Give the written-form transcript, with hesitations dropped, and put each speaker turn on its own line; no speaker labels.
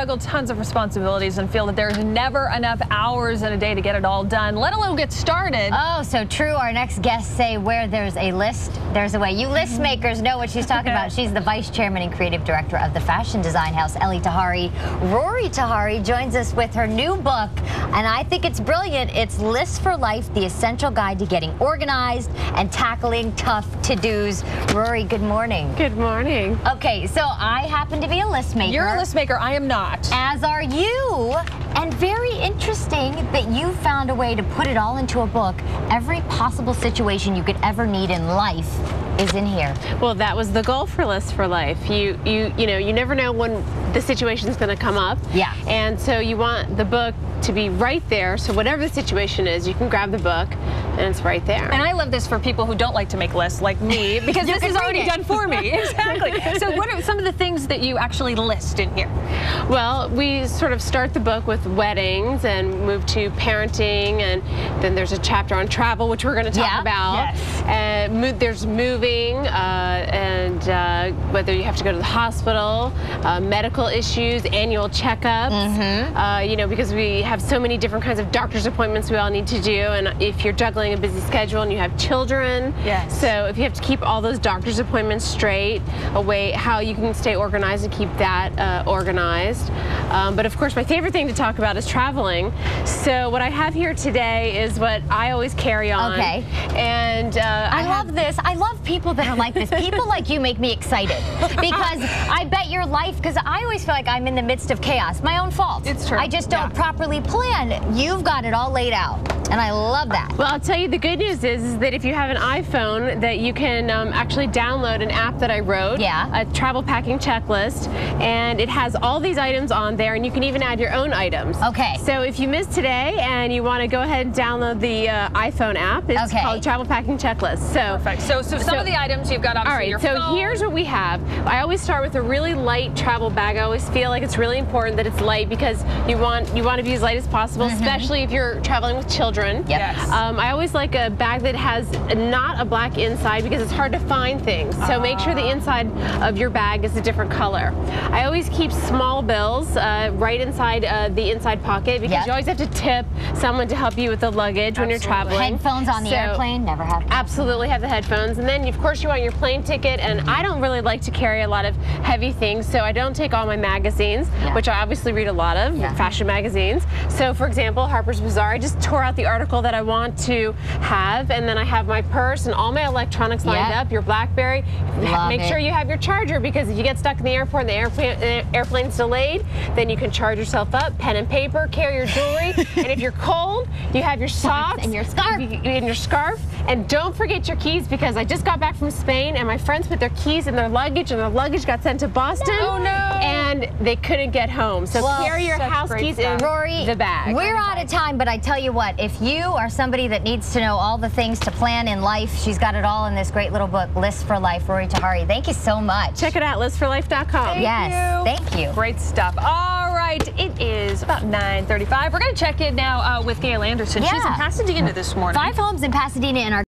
juggle tons of responsibilities and feel that there's never enough hours in a day to get it all done, let alone get started.
Oh, so true. Our next guests say where there's a list, there's a way. You list makers know what she's talking about. She's the Vice Chairman and Creative Director of the fashion design house, Tahari. Rory Tahari joins us with her new book, and I think it's brilliant. It's Lists for Life, the essential guide to getting organized and tackling tough to-dos. Rory, good morning.
Good morning.
Okay, so I happen to be a list maker.
You're a list maker. I am not.
As are you. And very interesting that you found a way to put it all into a book. Every possible situation you could ever need in life is in here.
Well, that was the goal for Lists for Life. You never know when the situation's going to come up.
Yeah.
And so you want the book to be right there, so whatever the situation is, you can grab the book and it's right there.
And I love this for people who don't like to make lists like me, because this is already done for me. Exactly. So what are some of the things that you actually list in here?
Well, we sort of start the book with weddings and move to parenting, and then there's a chapter on travel, which we're going to talk about. Yes. There's moving, and whether you have to go to the hospital, medical issues, annual checkups, because we have so many different kinds of doctor's appointments we all need to do, and if you're juggling a busy schedule and you have children, so if you have to keep all those doctor's appointments straight, how you can stay organized and keep that organized. But of course, my favorite thing to talk about is traveling. So what I have here today is what I always carry on.
Okay.
And
I love this. I love people that are like this. People like you make me excited, because I bet your life, because I always feel like I'm in the midst of chaos. My own fault.
It's true.
I
just don't properly plan. You've got it all laid out, and I love that.
Well, I'll tell you, the good news is that if you have an iPhone, that you can actually download an app that I wrote, a travel packing checklist, and it has all these items on there, and you can even add your own items.
Okay.
So if you missed today and you want to go ahead and download the iPhone app, it's called Travel Packing Checklist. So
perfect. So some of the items you've got obviously your phone.
So here's what we have. I always start with a really light travel bag. I always feel like it's really important that it's light, because you want to be as light as possible, especially if you're traveling with children.
Yes.
I always like a bag that has not a black inside, because it's hard to find things. So make sure the inside of your bag is a different color. I always keep small bills right inside the inside pocket, because you always have to tip someone to help you with the luggage when you're traveling.
Headphones on the airplane, never have.
Absolutely have the headphones. And then of course you want your plane ticket, and I don't really like to carry a lot of heavy things, so I don't take all my magazines, which I obviously read a lot of, fashion magazines. So for example, Harper's Bazaar, I just tore out the article that I want to have, and then I have my purse and all my electronics lined up, your BlackBerry. Make sure you have your charger, because if you get stuck in the airport and the airplane's delayed, then you can charge yourself up. Pen and paper, carry your jewelry, and if you're cold, you have your socks
and your scarf.
And don't forget your keys, because I just got back from Spain and my friends put their keys in their luggage, and their luggage got sent to Boston.
Oh no!
And they couldn't get home. So carry your house keys in the bag.
We're out of time, but I tell you what, if you are somebody that needs to know all the things to plan in life, she's got it all in this great little book, Lists for Life. Rory Tahari, thank you so much.
Check it out, listforlife.com.
Thank you.
Great stuff. All right, it is about 9:35. We're going to check in now with Gail Anderson. She's in Pasadena this morning.
5 homes in Pasadena in our